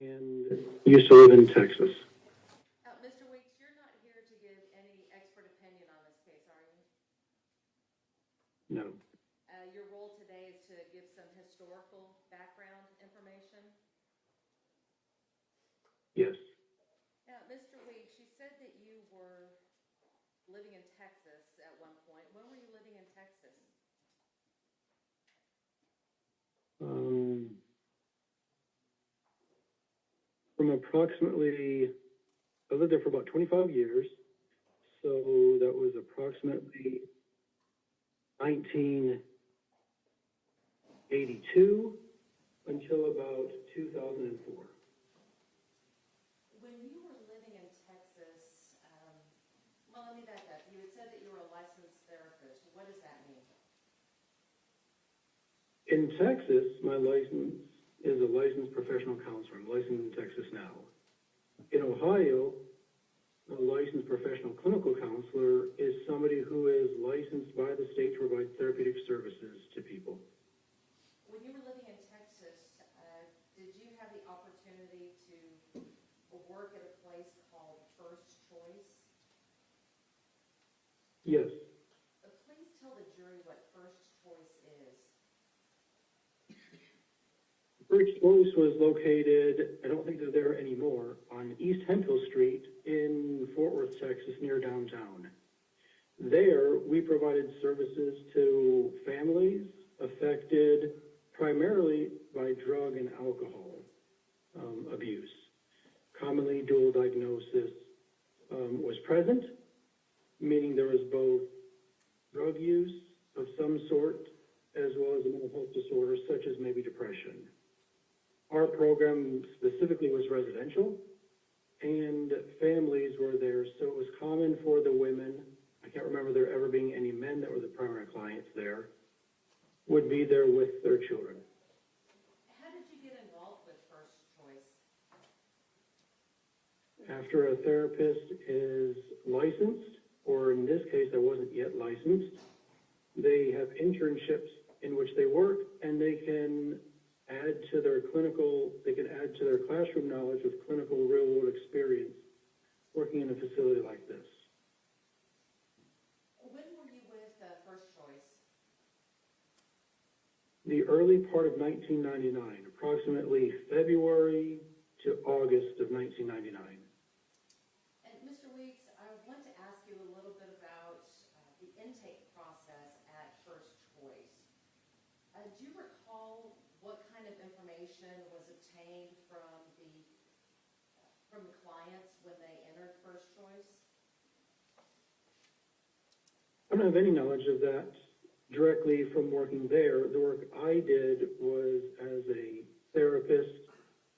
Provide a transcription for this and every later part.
and used to live in Texas. Mr. Weeks, you're not here to give any expert opinion on this case, are you? No. Your role today is to give some historical background information. Yes. Now, Mr. Weeks, you said that you were living in Texas at one point. When were you living in Texas? From approximately, I lived there for about 25 years. So that was approximately 1982 until about 2004. When you were living in Texas, well, let me back up. You had said that you were a licensed therapist. What does that mean? In Texas, my license is a licensed professional counselor. I'm licensed in Texas now. In Ohio, a licensed professional clinical counselor is somebody who is licensed by the state to provide therapeutic services to people. When you were living in Texas, did you have the opportunity to work at a place called First Choice? Yes. Please tell the jury what First Choice is. First Choice was located, I don't think they're there anymore, on East Hemphill Street in Fort Worth, Texas, near downtown. There, we provided services to families affected primarily by drug and alcohol abuse. Commonly, dual diagnosis was present, meaning there was both drug use of some sort as well as a mental health disorder such as maybe depression. Our program specifically was residential, and families were there, so it was common for the women, I can't remember there ever being any men that were the primary clients there, would be there with their children. How did you get involved with First Choice? After a therapist is licensed, or in this case I wasn't yet licensed, they have internships in which they work, and they can add to their classroom knowledge with clinical real-world experience working in a facility like this. When were you with First Choice? The early part of 1999, approximately February to August of 1999. And Mr. Weeks, I want to ask you a little bit about the intake process at First Choice. Do you recall what kind of information was obtained from the clients when they entered First Choice? I don't have any knowledge of that directly from working there. The work I did was as a therapist,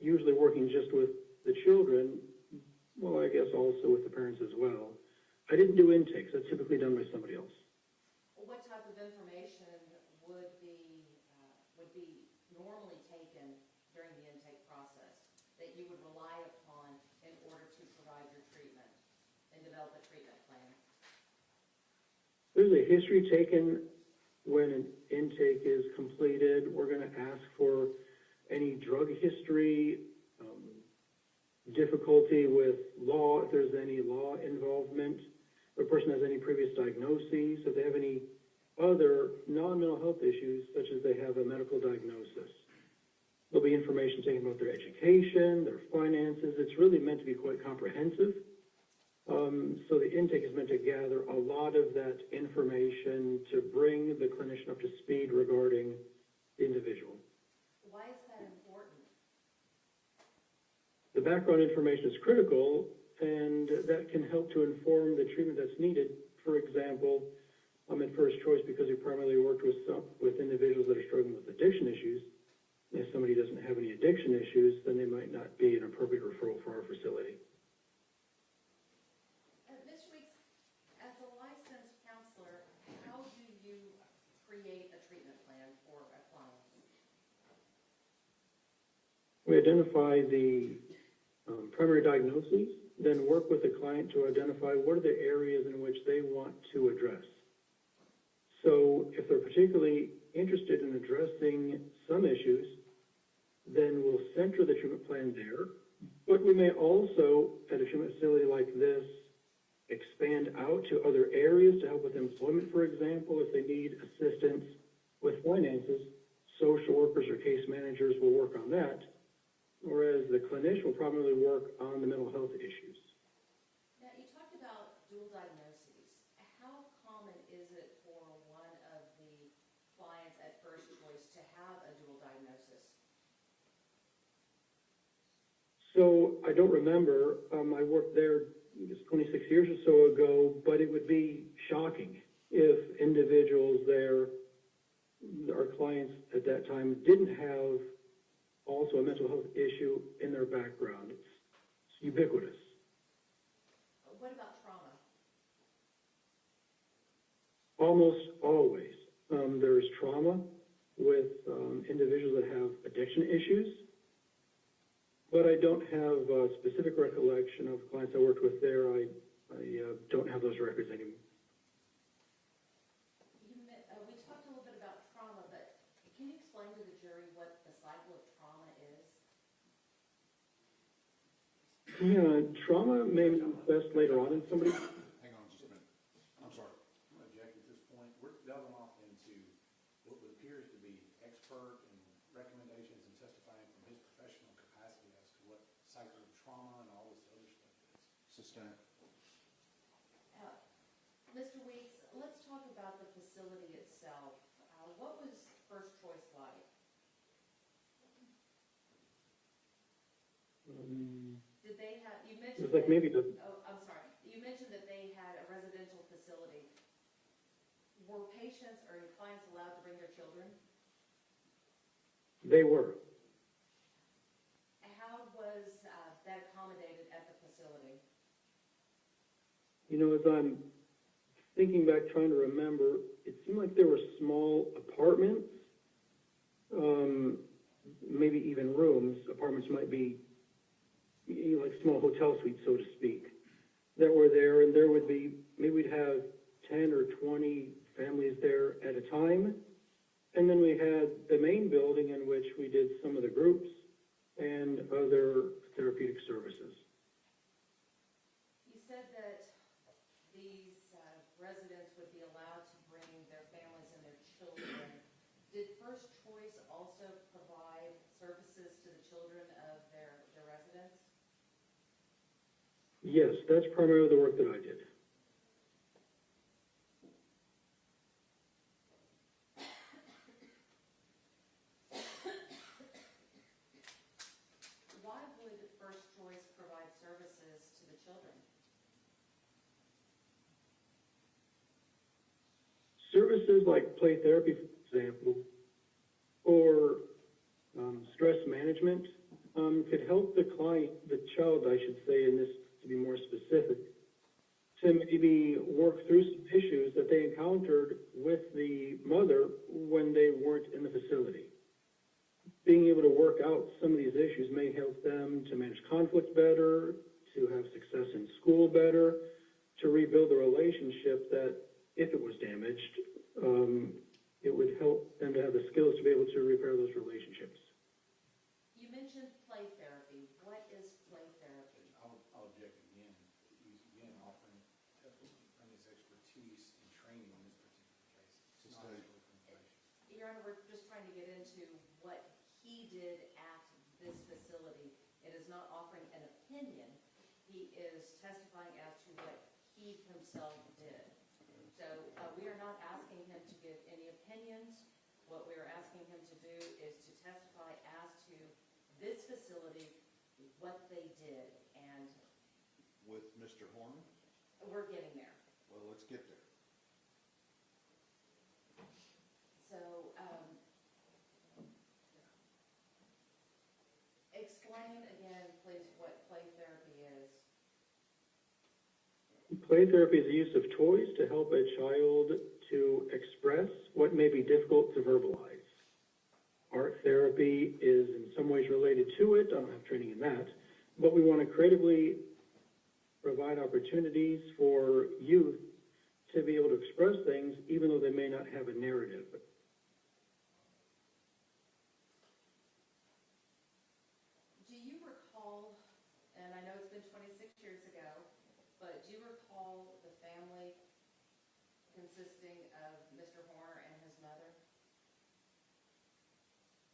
usually working just with the children, well, I guess also with the parents as well. I didn't do intakes. That's typically done by somebody else. Well, what type of information would be normally taken during the intake process that you would rely upon in order to provide your treatment and develop a treatment plan? There's a history taken when an intake is completed. We're going to ask for any drug history, difficulty with law, if there's any law involvement, if a person has any previous diagnoses, if they have any other non-mental health issues, such as they have a medical diagnosis. There'll be information taken about their education, their finances. It's really meant to be quite comprehensive. So the intake is meant to gather a lot of that information to bring the clinician up to speed regarding the individual. Why is that important? The background information is critical, and that can help to inform the treatment that's needed. For example, I'm at First Choice because we primarily worked with individuals that are struggling with addiction issues. If somebody doesn't have any addiction issues, then they might not be an appropriate referral for our facility. Ms. Weeks, as a licensed counselor, how do you create a treatment plan for a client? We identify the primary diagnoses, then work with the client to identify what are the areas in which they want to address. So if they're particularly interested in addressing some issues, then we'll center the treatment plan there. But we may also, at a treatment facility like this, expand out to other areas to help with employment, for example, if they need assistance with finances. Social workers or case managers will work on that, whereas the clinician will primarily work on the mental health issues. Now, you talked about dual diagnoses. How common is it for one of the clients at First Choice to have a dual diagnosis? So I don't remember. I worked there, I guess, 26 years or so ago, but it would be shocking if individuals there, our clients at that time, didn't have also a mental health issue in their background. It's ubiquitous. What about trauma? Almost always. There's trauma with individuals that have addiction issues, but I don't have a specific recollection of clients I worked with there. I don't have those records anymore. We talked a little bit about trauma, but can you explain to the jury what the cycle of trauma is? Yeah, trauma may be best later on in somebody. Hang on just a minute. I'm sorry. I'm going to object at this point. We're delving off into what appears to be expert and recommendations and testifying from his professional capacity as to what cycle of trauma and all this other stuff is. Sustained. Mr. Weeks, let's talk about the facility itself. What was First Choice like? Did they have, you mentioned It's like maybe the, I'm sorry. You mentioned that they had a residential facility. Were patients or clients allowed to bring their children? they were. How was that accommodated at the facility? You know, as I'm thinking back, trying to remember, it seemed like there were small apartments, maybe even rooms. Apartments might be, you know, like small hotel suites, so to speak, that were there, and there would be, maybe we'd have 10 or 20 families there at a time. And then we had the main building in which we did some of the groups and other therapeutic services. You said that these residents would be allowed to bring their families and their children. Did First Choice also provide services to the children of their residents? Yes, that's primarily the work that I did. Why would First Choice provide services to the children? Services like play therapy, for example, or stress management could help the client, the child, I should say, in this to be more specific, to maybe work through some issues that they encountered with the mother when they weren't in the facility. Being able to work out some of these issues may help them to manage conflict better, to have success in school better, to rebuild the relationship that, if it was damaged, it would help them to have the skills to be able to repair those relationships. You mentioned play therapy. What is play therapy? I'll object again. He's again offering testimony from his expertise and training in this particular case. It's not expert information. Your Honor, we're just trying to get into what he did at this facility. It is not offering an opinion. He is testifying as to what he himself did. So we are not asking him to give any opinions. What we are asking him to do is to testify as to this facility, what they did, and With Mr. Horn? we're getting there. Well, let's get there. So, explain again, please, what play therapy is. Play therapy is the use of toys to help a child to express what may be difficult to verbalize. Art therapy is in some ways related to it. I don't have training in that, but we want to creatively provide opportunities for youth to be able to express things even though they may not have a narrative. consisting of Mr. Horner and his mother?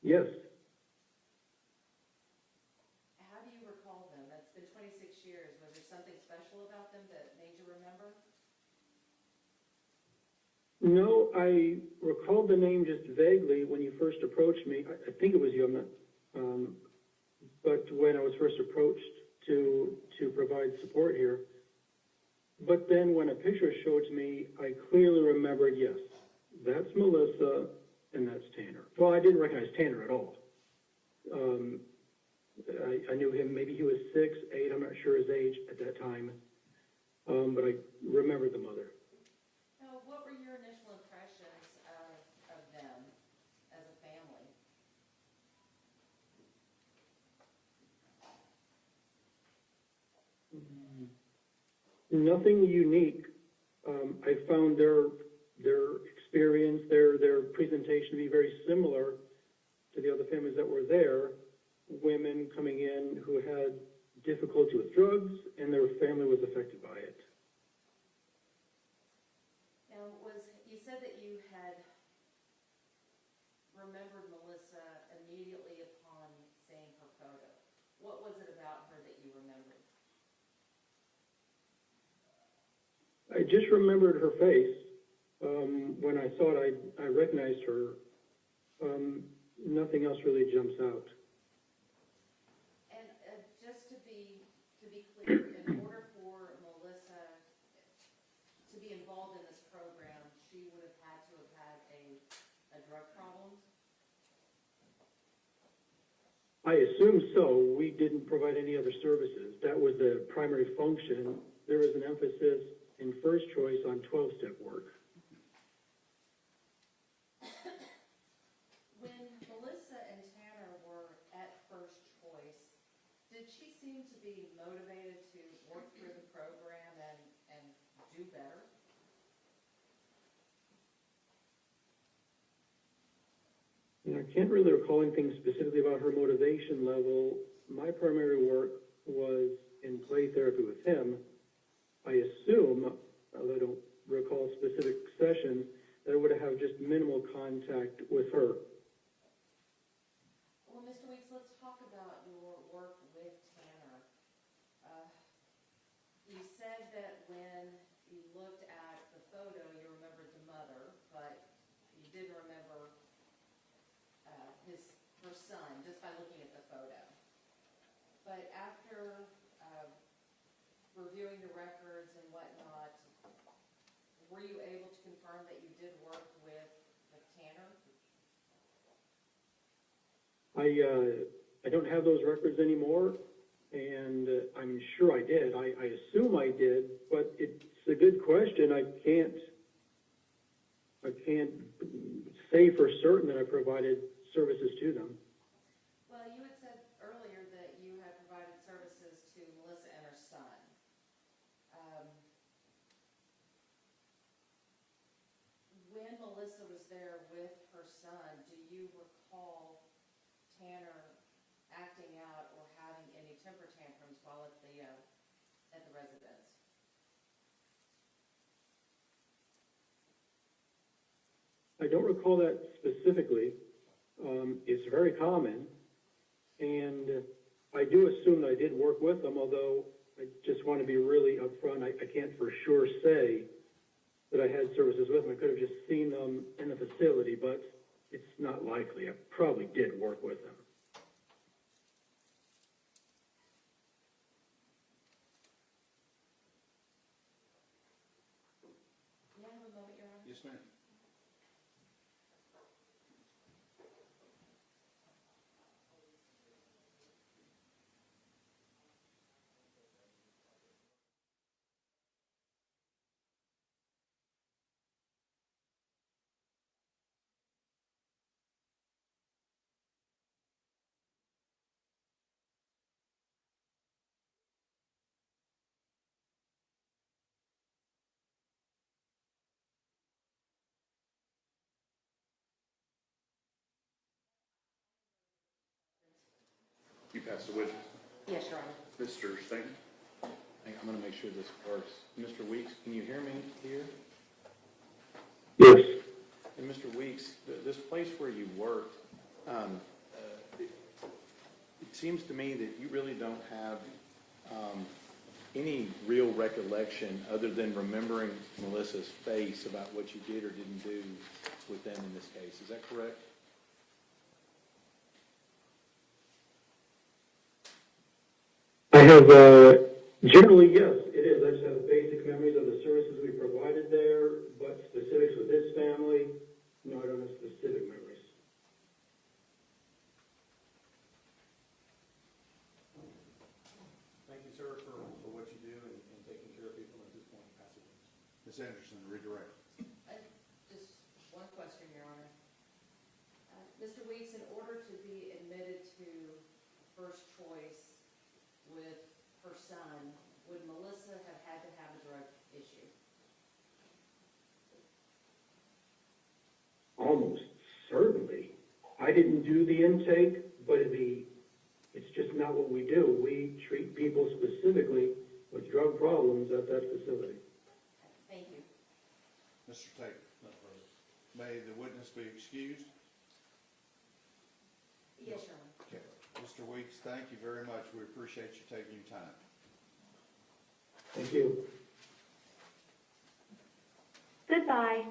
Yes. How do you recall them? It's been 26 years. Was there something special about them that made you remember? No, I recalled the name just vaguely when you first approached me. I think it was you, I'm not, but when I was first approached to provide support here. But then when a picture showed to me, I clearly remembered, yes, that's Melissa and that's Tanner. Well, I didn't recognize Tanner at all. I knew him, maybe he was 6, 8, I'm not sure his age at that time, but I remembered the mother. Now, what were your initial impressions of them as a family? Nothing unique. I found their experience, their presentation to be very similar to the other families that were there. Women coming in who had difficulty with drugs, and their family was affected by it. Now, you said that you had remembered Melissa immediately upon seeing her photo. What was it about her that you remembered? I just remembered her face. When I saw it, I recognized her. Nothing else really jumps out. And just to be clear, in order for Melissa to be involved in this program, she would have had to have had a drug problem? I assume so. We didn't provide any other services. That was the primary function. There was an emphasis in first choice on 12-step work. When Melissa and Tanner were at first choice, did she seem to be motivated to work through the program and do better? I can't really recall anything specifically about her motivation level. My primary work was in play therapy with him. I assume, although I don't recall specific sessions, that I would have just minimal contact with her. Well, Mr. Weeks, let's talk about your work with Tanner. You said that when you looked at the photo, you remembered the mother, but you didn't remember her son, just by looking at the photo. But after reviewing the records and whatnot, were you able to confirm that you did work with Tanner? I don't have those records anymore, and I'm sure I did. I assume I did, but it's a good question. I can't say for certain that I provided services to them. Well, you had said earlier that you had provided services to Melissa and her son. When Melissa was there with her son, do you recall Tanner acting out or having any temper tantrums while at the residence? I don't recall that specifically. It's very common, and I do assume that I did work with them, although I just want to be really upfront. I can't for sure say that I had services with them. I could have just seen them in the facility, but it's not likely. I probably did work with them. May I have a moment, Your Honor? Yes, ma'am. You passed the witness. Yes, Your Honor. Mr. Stanton? I'm going to make sure this works. Mr. Weeks, can you hear me here? And Mr. Weeks, this place where you worked, it seems to me that you really don't have any real recollection other than remembering Melissa's face about what you did or didn't do with them in this case. Is that correct? I have, generally, yes, it is. I just have basic memories of the services we provided there, but specifics with this family, no, I don't have specific memories. Thank you, sir, for what you do and taking care of people at this point in Pasadena. Ms. Anderson, redirect. Just one question, Your Honor. Mr. Weeks, in order to be admitted to first choice with her son, would Melissa have had to have a drug issue? Almost certainly. I didn't do the intake, but it's just not what we do. We treat people specifically with drug problems at that facility. Thank you. Mr. Taylor, No further. may the witness be excused? Yes, Your Honor. Okay. Mr. Weeks, thank you very much. We appreciate you taking your time. Thank you. Goodbye.